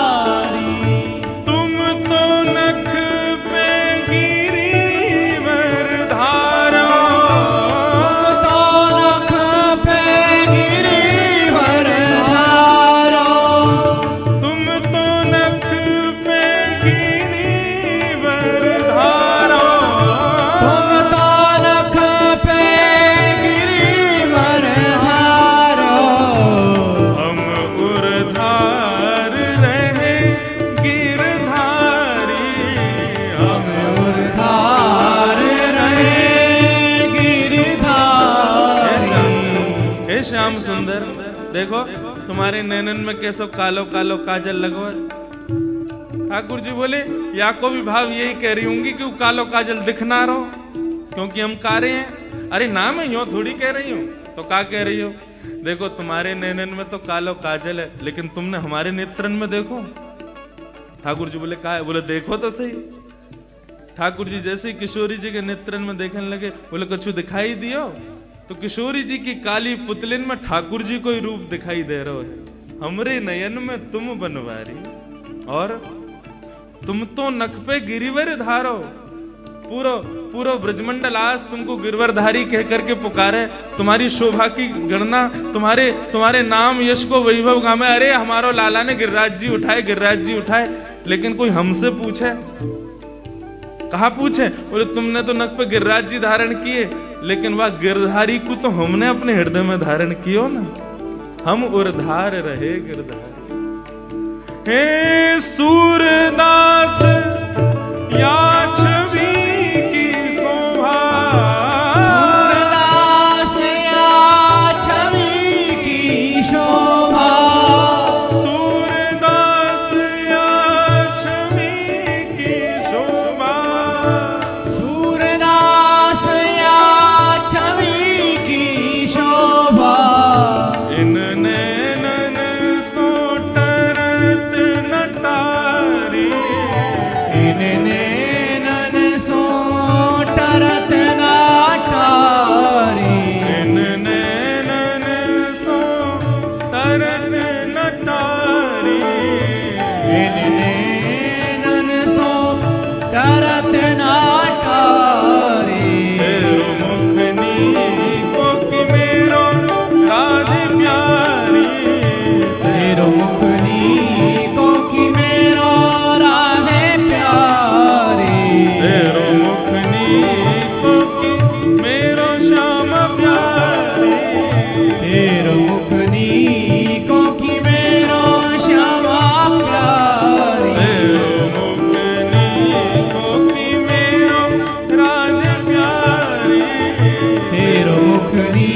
तुम तो नख पे गिरिवर धारो, तुम तो नख पे गिरिवर धारो, तुम तो नख पे गिरिवर धारो, तुम तो नख पे गिरिवर धारो, हम उर्धार रहे गिरधारी, हम उर्धार रहे गिरधारी। हे श्याम सुंदर देखो तुम्हारे नैनन में कैसो कालो कालो काजल लगो है। ठाकुर जी बोले या को भी भाव यही कह रही होंगी कि वो कालो काजल दिख ना रहो क्योंकि हम कारे हैं। अरे ना मैं यूं थोड़ी कह रही हूं, तो क्या कह रही हो? देखो तुम्हारे नैनन में तो कालो काजल है, लेकिन तुमने हमारे नेत्रन में देखो। ठाकुर जी बोले, का है? बोले देखो तो सही। ठाकुर जी जैसे ही किशोरी जी के नेत्रन में देखने लगे, बोले कछु दिखाई दियो? तो किशोरी जी की काली पुतलिन में ठाकुर जी को ही रूप दिखाई दे रहा है। हमरे नयन में तुम बनवारी, और तुम तो नख पे गिरिवर धारो। पूरा ब्रजमंडल आज तुमको गिरवरधारी कह करके पुकारे, तुम्हारी शोभा की गणना, तुम्हारे नाम यश को वैभव गामे। अरे हमारो लाला ने गिरिराज जी उठाए, गिरिराज जी उठाए। लेकिन कोई हमसे पूछे? कहा पूछे? बोले तुमने तो नख पे गिरिराज जी धारण किए, लेकिन वह गिरधारी को तो हमने अपने हृदय में धारण कियो ना। हम उर्धार रहे गिरधारी। हे सूरदास या छवि की शोभा, सूरदास या छवि की शोभा, सूरदास या छवि की शोभा, सूरदास या छवि की शोभा। इन नैनन सो टरत नटारी, इन नैनन सो टरत नाटारी, इन नैनन सो तरत नटारी, इन नैनन सो टरत नाटारी। तेरो मुखनी को कि मेरो राधे प्यारी, तेरो मुखनी को कि मेरो राधे प्यारी, तेरो मुखनी को कि मेरो श्याम प्यारी, तेरो मुखनी को कि मेरो श्यामा प्यारी, तेरो मुखनी को कि मेरो राधे प्यारी, तेरो मुखनी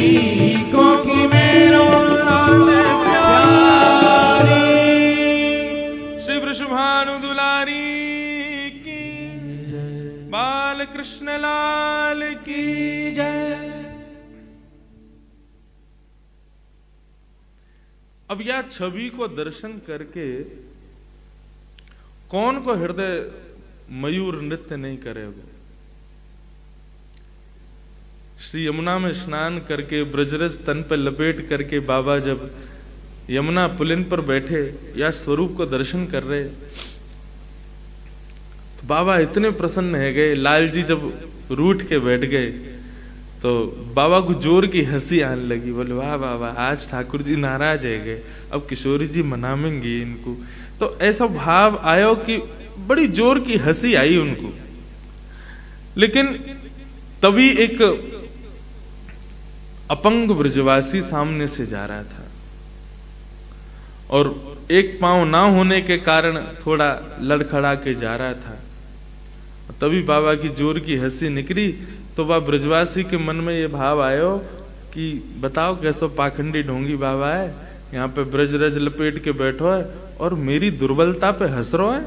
को कि मेरो राधे प्यारी। श्री वृषभानु दुलारी की, बाल कृष्ण लाल की जय। अब यह छवि को दर्शन करके कौन को हृदय मयूर नृत्य नहीं करेगा? श्री यमुना में स्नान करके ब्रजरज तन पर लपेट करके बाबा जब यमुना पुलिन पर बैठे या स्वरूप को दर्शन कर रहे, तो बाबा इतने प्रसन्न है गए। लाल जी जब रूठ के बैठ गए तो बाबा को जोर की हंसी आने लगी। बोले वाह बाबा, आज ठाकुर जी नाराज है गए, अब किशोरी जी मनावेंगे इनको। तो ऐसा भाव आयो कि बड़ी जोर की हंसी आई उनको। लेकिन तभी एक अपंग ब्रजवासी सामने से जा रहा था और एक पांव ना होने के कारण थोड़ा लड़खड़ा के जा रहा था। तभी बाबा की जोर की हंसी निकली तो वह ब्रजवासी के मन में ये भाव आयो कि बताओ कैसो पाखंडी ढोंगी बाबा है, यहाँ पे ब्रजरज लपेट के बैठो है और मेरी दुर्बलता पे हंस रहा है।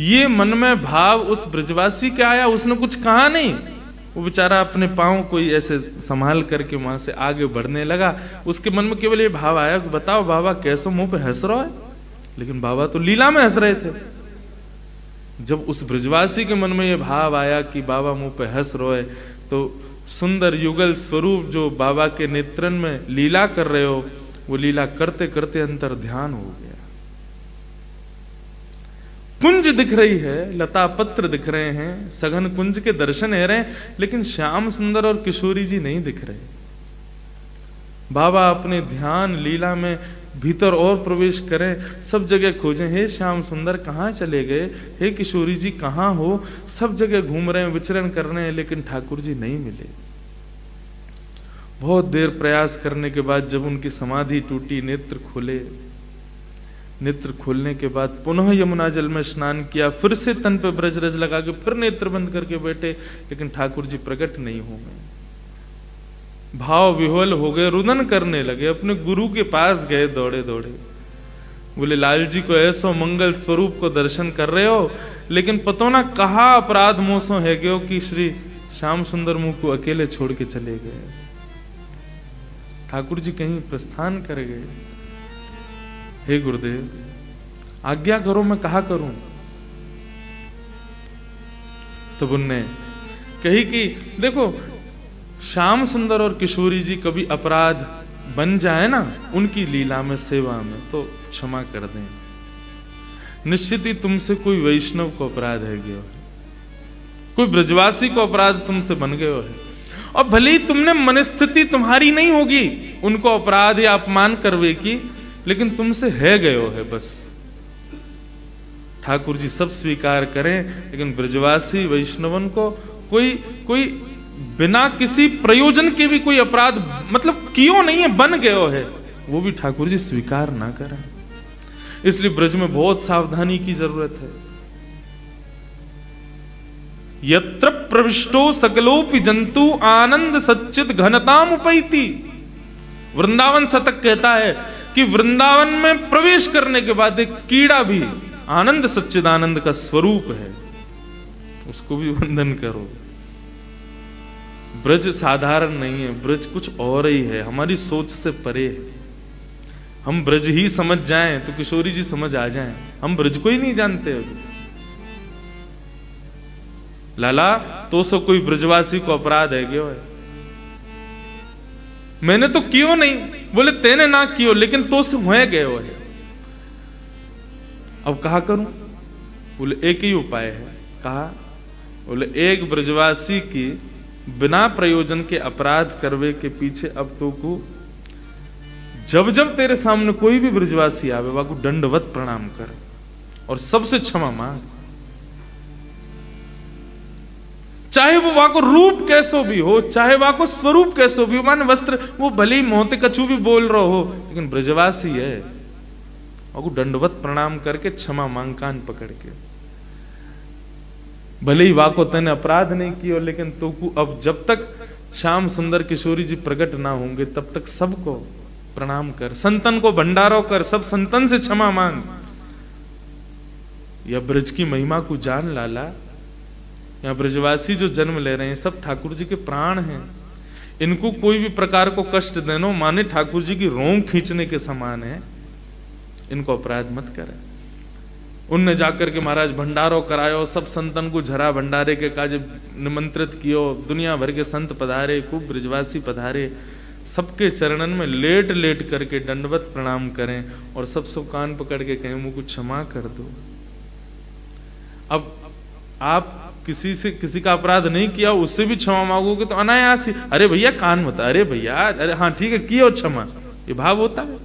ये मन में भाव उस ब्रजवासी के आया, उसने कुछ कहा नहीं। वो बेचारा अपने पांव कोई ऐसे संभाल करके वहां से आगे बढ़ने लगा। उसके मन में केवल ये भाव आया कि बताओ बाबा कैसो मुंह पे हंस रहा है। लेकिन बाबा तो लीला में हंस रहे थे। जब उस ब्रजवासी के मन में ये भाव आया कि बाबा मुंह पे हंस रहे, तो सुंदर युगल स्वरूप जो बाबा के नेत्रन में लीला कर रहे हो, वो लीला करते करते अंतर ध्यान हो गया। कुंज दिख रही है, लता पत्र दिख रहे हैं, सघन कुंज के दर्शन हो रहे हैं, लेकिन श्याम सुंदर और किशोरी जी नहीं दिख रहे। बाबा अपने ध्यान लीला में भीतर और प्रवेश करें, सब जगह खोजें, हे श्याम सुंदर कहाँ चले गए, हे किशोरी जी कहाँ हो। सब जगह घूम रहे हैं, विचरण कर रहे हैं, लेकिन ठाकुर जी नहीं मिले। बहुत देर प्रयास करने के बाद जब उनकी समाधि टूटी, नेत्र खोले, नेत्र खोलने के बाद पुनः यमुना जल में स्नान किया, फिर से तन पे ब्रजरज लगा के फिर नेत्र बंद करके बैठे, लेकिन ठाकुर जी प्रकट नहीं हो गए। भाव विह्वल हो गए, रुदन करने लगे, अपने गुरु के पास गए दौड़े दौड़े। बोले लाल जी को ऐसो मंगल स्वरूप को दर्शन कर रहे हो, लेकिन पतो ना कहा अपराध मोसो है गयो कि श्री श्याम सुंदर मुंह को अकेले छोड़ के चले गए। ठाकुर जी कहीं प्रस्थान कर गए। हे गुरुदेव आज्ञा करो, मैं कहा करूं। तब उनने कही कि देखो श्याम सुंदर और किशोरी जी कभी अपराध बन जाए ना उनकी लीला में सेवा में तो क्षमा कर दें। निश्चित ही तुमसे कोई वैष्णव को अपराध है गयो, कोई ब्रजवासी को अपराध तुमसे बन गयो है, और भले ही तुमने मनस्थिति तुम्हारी नहीं होगी उनको अपराध या अपमान करवे की, लेकिन तुमसे है गयो है बस। ठाकुर जी सब स्वीकार करें, लेकिन ब्रजवासी वैष्णवन को कोई बिना किसी प्रयोजन के भी कोई अपराध मतलब क्यों नहीं है, बन गयो है, वो भी ठाकुर जी स्वीकार ना करें। इसलिए ब्रज में बहुत सावधानी की जरूरत है। यत्र प्रविष्टो सकलोपि जंतु आनंद सच्चित घनताम उपैति। वृंदावन शतक कहता है कि वृंदावन में प्रवेश करने के बाद एक कीड़ा भी आनंद सच्चिदानंद का स्वरूप है, उसको भी वंदन करो। ब्रज साधारण नहीं है, ब्रज कुछ और ही है, हमारी सोच से परे है। हम ब्रज ही समझ जाएं तो किशोरी जी समझ आ जाएं, हम ब्रज को ही नहीं जानते अभी। लाला तो सो कोई ब्रजवासी को अपराध है क्यों है? मैंने तो क्यों नहीं, बोले तेने ना कियो लेकिन तो से हुए गए है। अब कहा करूं? बोले एक ही उपाय है। कहा? बोले एक ब्रजवासी की बिना प्रयोजन के अपराध करवे के पीछे अब तो को जब जब तेरे सामने कोई भी ब्रजवासी आवे वाको दंडवत प्रणाम कर और सबसे क्षमा मांग, चाहे वो वाको रूप कैसो भी हो, चाहे वाको स्वरूप कैसो भी हो, मान वस्त्र वो भले ही मोहते कछु भी बोल रहा हो, लेकिन ब्रजवासी है, वाको दंडवत प्रणाम करके क्षमा मांग कान पकड़ के। भले ही वाको तने अपराध नहीं किया, लेकिन तो अब जब तक श्याम सुंदर किशोरी जी प्रकट ना होंगे तब तक सबको प्रणाम कर, संतन को भंडारो कर, सब संतन से क्षमा मांग। या ब्रज की महिमा को जान लाला, यहाँ ब्रजवासी जो जन्म ले रहे हैं सब ठाकुर जी के प्राण हैं, इनको कोई भी प्रकार को कष्ट देना माने ठाकुर जी की रोंग खींचने के समान है, इनको अपराध मत करें। उनने जाकर के महाराज भंडारो करायो, सब संतन को झरा भंडारे के काज निमंत्रित कियो, दुनिया भर के संत पधारे, खूब ब्रजवासी पधारे, सबके चरणन में लेट लेट करके दंडवत प्रणाम करें और सब कान पकड़ के कहें मुझको क्षमा कर दो। अब आप किसी का अपराध नहीं किया उससे भी क्षमा मांगोगे तो अनायास ही, अरे भैया कान मत, अरे भैया, अरे हाँ ठीक है कियो क्षमा, ये भाव होता है।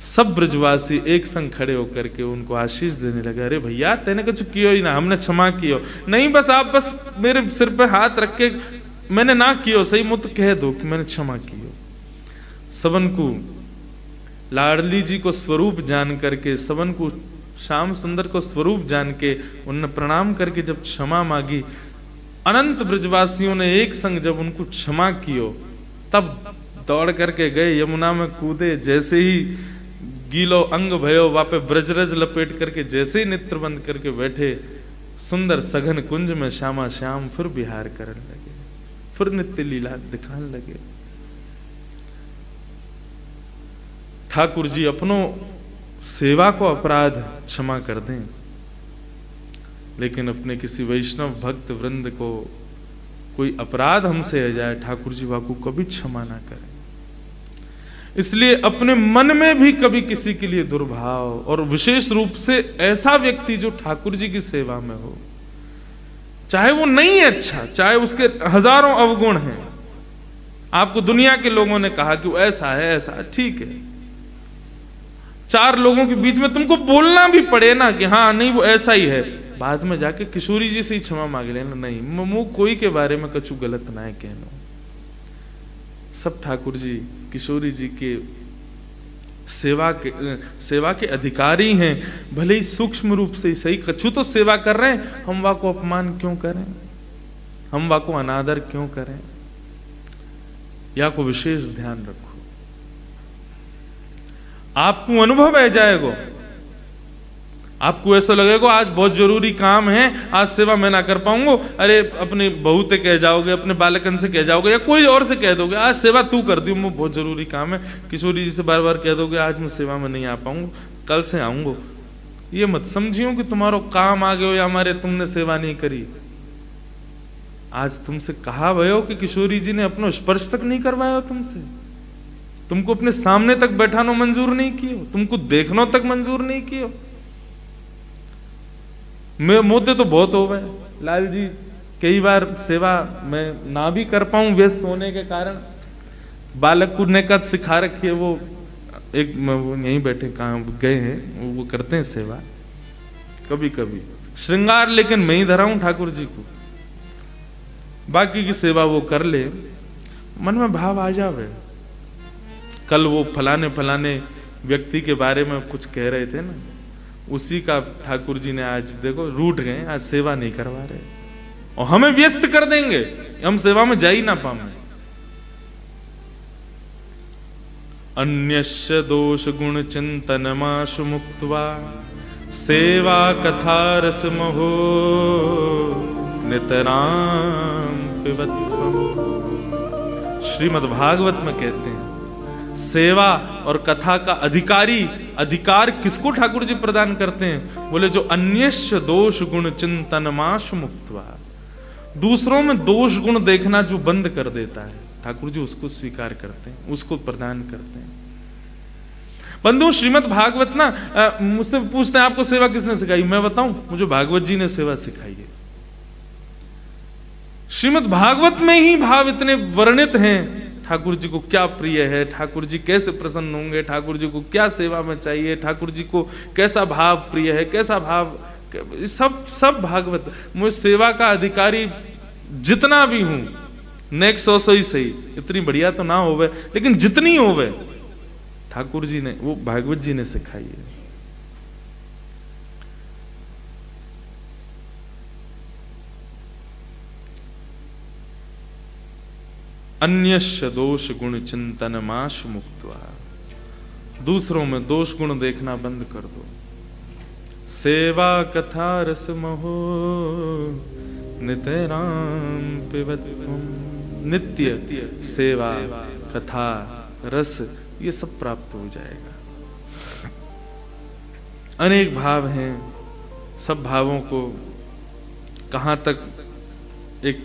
सब ब्रजवासी एक संग खड़े होकर के उनको आशीष देने लगे, अरे भैया तेने कुछ कियो ही ना, हमने क्षमा कियो नहीं, बस आप बस मेरे सिर पे हाथ रख के मैंने ना कियो सही मुझे कह दो कि मैंने क्षमा कियो। सबन को लाडली जी को स्वरूप जान करके, सबन को श्याम सुंदर को स्वरूप जान के उन्होंने प्रणाम करके जब क्षमा मांगी, अनंत ब्रजवासियों ने एक संग जब उनको क्षमा कियो तब दौड़ करके गए, यमुना में कूदे, जैसे ही गीलो अंग भयो वापे ब्रजरज लपेट करके जैसे ही नेत्र बंद करके बैठे, सुंदर सघन कुंज में श्यामा श्याम फिर विहार करने लगे, फिर नित्य लीला दिखाने लगे। ठाकुर जी अपनों सेवा को अपराध क्षमा कर दें, लेकिन अपने किसी वैष्णव भक्त वृंद को कोई अपराध हमसे आ जाए, ठाकुर जी वाको कभी क्षमा ना करें। इसलिए अपने मन में भी कभी किसी के लिए दुर्भाव, और विशेष रूप से ऐसा व्यक्ति जो ठाकुर जी की सेवा में हो, चाहे वो नहीं है अच्छा, चाहे उसके हजारों अवगुण हैं, आपको दुनिया के लोगों ने कहा कि वो ऐसा है ऐसा, ठीक है, चार लोगों के बीच में तुमको बोलना भी पड़े ना कि हाँ नहीं वो ऐसा ही है, बाद में जाके किशोरी जी से ही क्षमा मांग लेना, नहीं मुंह कोई के बारे में कछु गलत ना है कहना। सब ठाकुर जी किशोरी जी के सेवा के अधिकारी हैं, भले ही सूक्ष्म रूप से सही, कछु तो सेवा कर रहे हैं, हम वाको अपमान क्यों करें, हम वाको अनादर क्यों करें, या को विशेष ध्यान रखो। आपको अनुभव है जाएगा, आपको ऐसा लगेगा आज बहुत जरूरी काम है, आज सेवा मैं ना कर पाऊंगा, अरे अपनी बहू से कह जाओगे, अपने बालकन से कह जाओगे, या कोई और से कह दोगे आज सेवा तू कर दी, वो बहुत जरूरी काम है। किशोरी जी से बार बार कह दोगे आज मैं सेवा में नहीं आ पाऊंगा, कल से आऊंगा। ये मत समझियो कि तुम्हारा काम आ गयो या हमारे तुमने सेवा नहीं करी। आज तुमसे कहा भयो कि किशोरी जी ने अपना स्पर्श तक नहीं करवाया तुमसे, तुमको अपने सामने तक बैठानो मंजूर नहीं कियो, तुमको देखनो तक मंजूर नहीं कियो। मोदे तो बहुत हो गए लाल जी, कई बार सेवा में ना भी कर पाऊं व्यस्त होने के कारण। बालक को नेकत सिखा रखी है, वो एक वो यहीं बैठे कहाँ गए हैं, वो करते हैं सेवा कभी कभी श्रृंगार, लेकिन मैं ही धरा हूं ठाकुर जी को, बाकी की सेवा वो कर ले, मन में भाव आ जावे। कल वो फलाने फलाने व्यक्ति के बारे में कुछ कह रहे थे ना, उसी का ठाकुर जी ने आज देखो रूठ गए, आज सेवा नहीं करवा रहे और हमें व्यस्त कर देंगे, हम सेवा में जा ही ना पाए। अन्यस्य दोष गुण चिंतनमाशु मुक्त्वा सेवा कथा रस महो नितराम पिबत्वम्। श्रीमद् भागवत में कहते हैं सेवा और कथा का अधिकार किसको ठाकुर जी प्रदान करते हैं? बोले जो अन्यस्य दोष गुण चिंतनमाशु मुक्त्वा, दूसरों में दोष गुण देखना जो बंद कर देता है, ठाकुर जी उसको स्वीकार करते हैं, उसको प्रदान करते हैं। बंधु श्रीमद् भागवत ना मुझसे पूछते हैं आपको सेवा किसने सिखाई? मैं बताऊं, मुझे भागवत जी ने सेवा सिखाई है। श्रीमद् भागवत में ही भाव इतने वर्णित हैं, ठाकुर जी को क्या प्रिय है, ठाकुर जी कैसे प्रसन्न होंगे, ठाकुर जी को क्या सेवा में चाहिए, ठाकुर जी को कैसा भाव प्रिय है, कैसा भाव, सब भागवत। मुझे सेवा का अधिकारी जितना भी हूं, नेक 100 ही सही, इतनी बढ़िया तो ना होवे, लेकिन जितनी होवे ठाकुर जी ने, वो भागवत जी ने सिखाई है। अन्यस्य दोष गुण चिंतन माशु मुक्त्वा, दूसरों में दोष गुण देखना बंद कर दो। सेवा कथा रस महो नितराम पिबत्वम्। नित्य सेवा कथा रस ये सब प्राप्त हो जाएगा। अनेक भाव हैं, सब भावों को कहाँ तक एक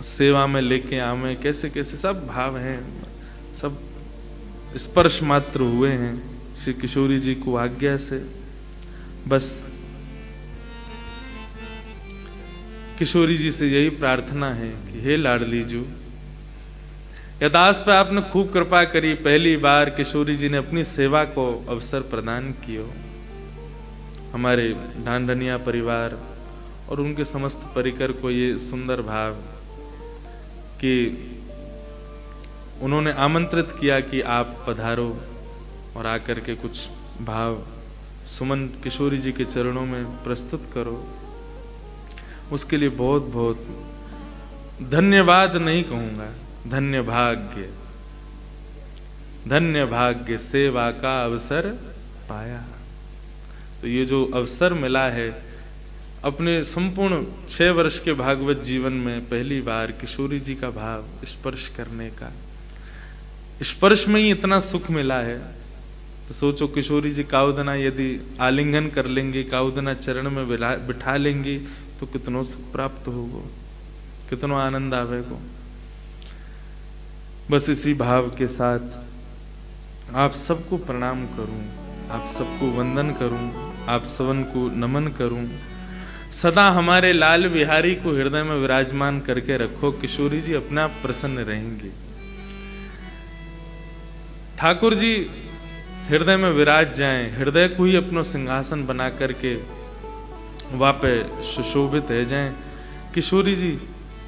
सेवा में लेके आवे, कैसे कैसे सब भाव हैं, सब स्पर्श मात्र हुए हैं श्री किशोरी जी को आज्ञा से। बस किशोरी जी से यही प्रार्थना है कि हे लाडली जू, यदास पे आपने खूब कृपा करी, पहली बार किशोरी जी ने अपनी सेवा को अवसर प्रदान किया। हमारे ढांढनिया परिवार और उनके समस्त परिकर को ये सुंदर भाव कि उन्होंने आमंत्रित किया कि आप पधारो और आकर के कुछ भाव सुमन किशोरी जी के चरणों में प्रस्तुत करो। उसके लिए बहुत बहुत धन्यवाद नहीं कहूँगा, धन्य भाग्य, धन्य भाग्य, सेवा का अवसर पाया। तो ये जो अवसर मिला है अपने संपूर्ण 6 वर्ष के भागवत जीवन में पहली बार किशोरी जी का भाव स्पर्श करने का, स्पर्श में ही इतना सुख मिला है। तो सोचो किशोरी जी काउदना यदि आलिंगन कर लेंगे, काउदना चरण में बिठा लेंगी तो कितनो सुख प्राप्त होगा, कितनो आनंद आवेगा। बस इसी भाव के साथ आप सबको प्रणाम करूं, आप सबको वंदन करूं, आप सबन को नमन करूं। सदा हमारे लाल बिहारी को हृदय में विराजमान करके रखो, किशोरी जी अपने आप प्रसन्न रहेंगे। ठाकुर जी हृदय में विराज जाएं, हृदय को ही अपना सिंहासन बना करके वहाँ पे सुशोभित है जाएं, किशोरी जी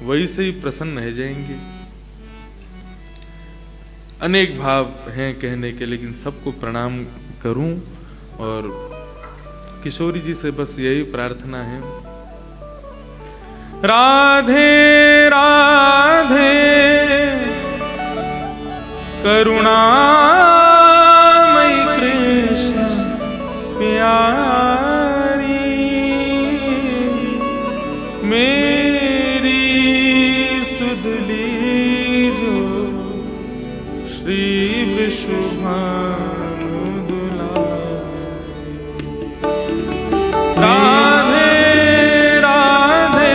वही से ही प्रसन्न है जाएंगे। अनेक भाव हैं कहने के, लेकिन सबको प्रणाम करूं और किशोरी जी से बस यही प्रार्थना है। राधे राधे करुणामयी कृष्ण राधे राधे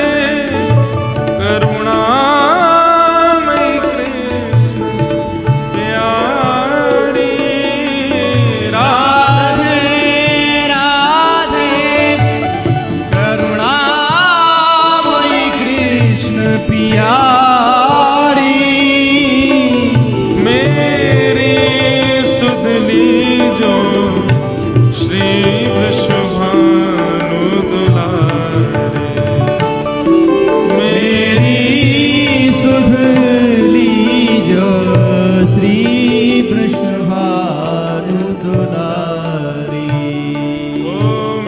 करुणामयी कृष्ण प्यारी। राधे राधे करुणामयी कृष्ण प्यारी। मेरी सुध लीजो श्री वृषभानु दुलारे। मेरी सुध लीजो श्री वृषभानु दुलारी। ओ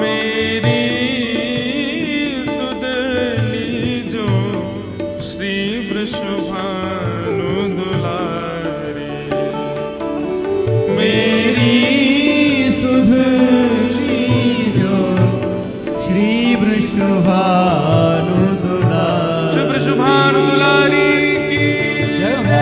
मेरी सुध लीजो श्री वृषभानु दुलारे। मेरी सुध लीजो श्री वृषभानु दुलारी। श्री वृषभानु दुलारी की जय हो, जय हो।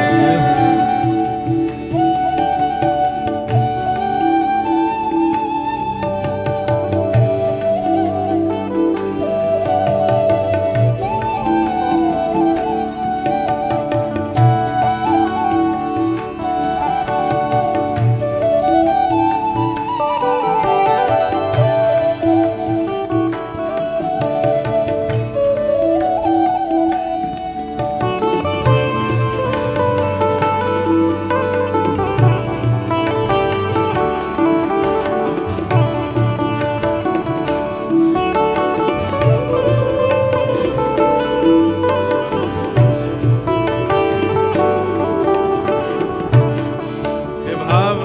ये भाव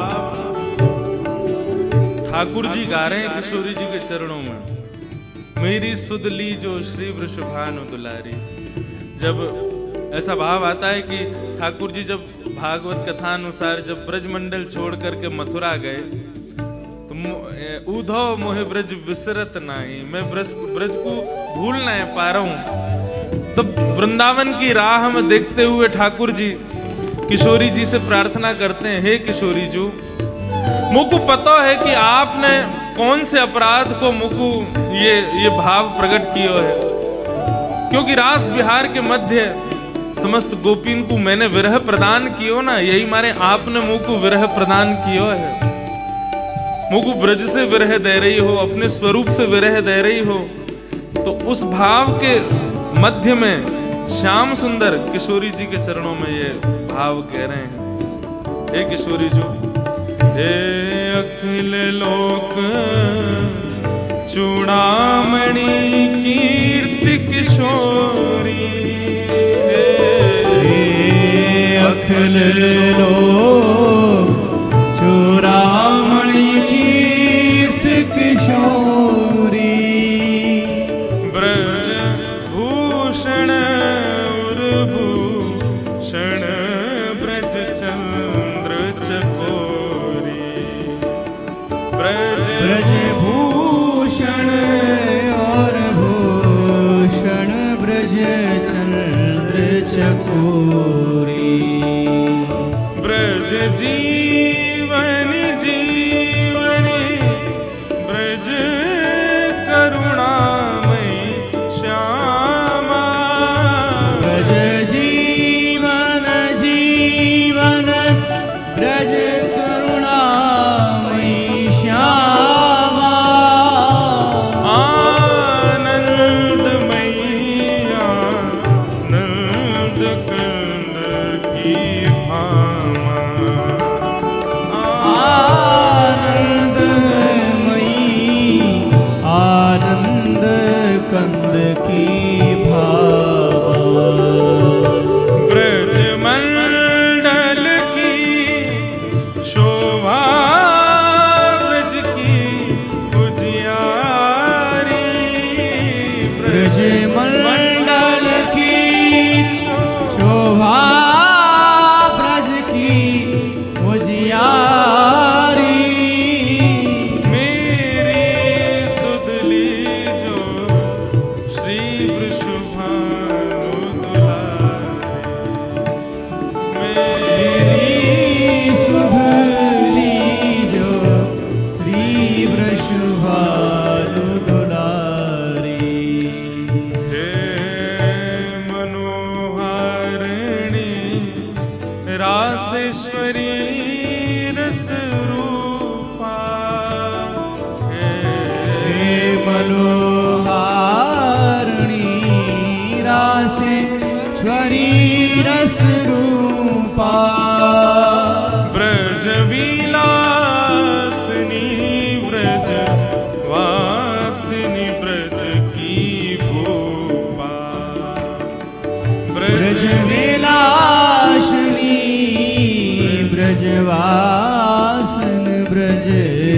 ठाकुर जी गा रहे हैं किशोरी जी के चरणों में। मेरी सुध ली जो श्री वृषभानु दुलारी। जब ऐसा भाव आता है कि ठाकुर जी जब भागवत कथा अनुसार जब ब्रजमंडल छोड़ करके मथुरा गए तो उधो मोहे ब्रज विसरत नाही, मैं ब्रज को भूल नहीं पा रहा हूं। तब वृंदावन की राह में देखते हुए ठाकुर जी किशोरी जी से प्रार्थना करते हैं, हे किशोरी जी, मुझको पता है कि आपने कौन से अपराध को मुझको ये भाव प्रकट किया है, क्योंकि रास विहार के मध्य समस्त गोपीन को मैंने विरह प्रदान कियो ना, यही मारे आपने मुझको विरह प्रदान कियो है। मुझको ब्रज से विरह दे रही हो, अपने स्वरूप से विरह दे रही हो। तो उस भाव के मध्य में श्याम सुंदर किशोरी जी के चरणों में ये भाव कह रहे हैं, हे किशोरी जी, हे अखिल लोक चूड़ामणि कीर्ति किशोरी। हे अखिल लोक चूड़ामणि कीर्ति किशोरी। ब्रज भूषण उर्भूषण ब्रज चंद्र चकोरी। ब्रज भूषण और भूषण ब्रज चंद्र चकोरी। ब्रज जीवन जीवनी ब्रज करुणामयी श्यामा। ब्रज जीवन जीवन ब्रज करुणामयी श्यामा।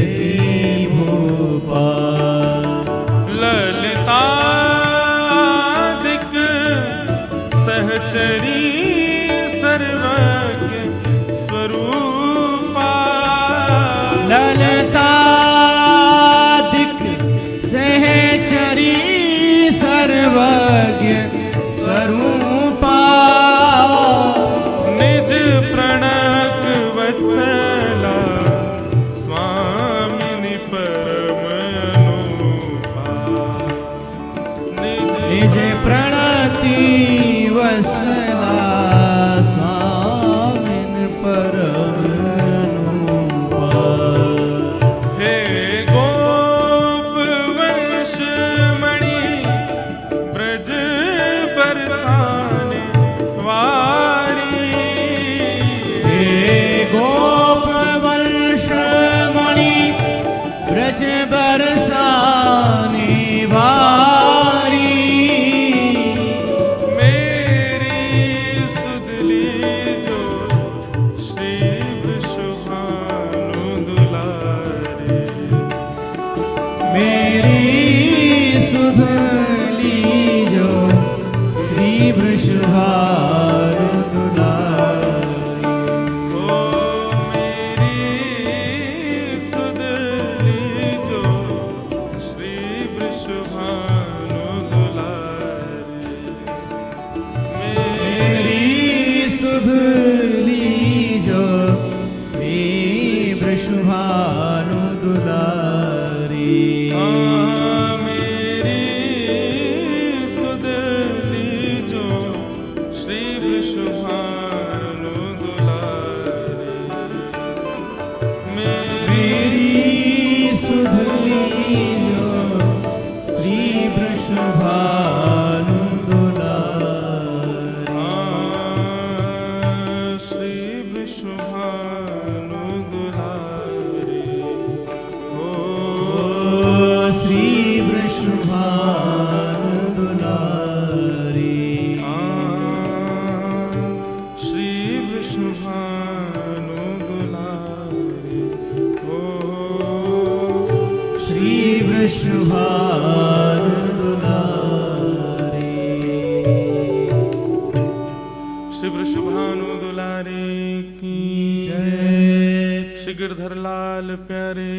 की भूपाल। ललितादिक सहचरी सर्वज्ञ स्वरूपा। ललितादिक सहचरी सर्वज्ञ स्वरूपा। निज प्रणक वत्सला स्वामिनि परम अनुपा। निज प्रणति वत्सला स्वामिन परम अनुपा। हे गोप वंश मणि ब्रज बरसाने वारी। हे गोप वंश मणि ब्रज बरसाने वारी। मेरी सुधली जो श्री वृषभानु दुलारे। मेरी सुधली जो श्री वृषभानु दुलारी। ओ मेरी सुधली जो श्री वृषभानु दुलारे। मेरी सुधली जो श्री वृषभानु दुलारी। मेरी सुधली जो श्री वृषभानु दुलारे। मेरी सुधली जो श्री वृषभानु दुलारी। श्री वृषभानु दुलारे। ओ श्री वृषभानु दुलारी। श्री वृषभानु दुलारे। ओ श्री वृषभानु दुलारी। श्री वृषभानु दुलारे की जय। श्री गिरधर लाल प्यारे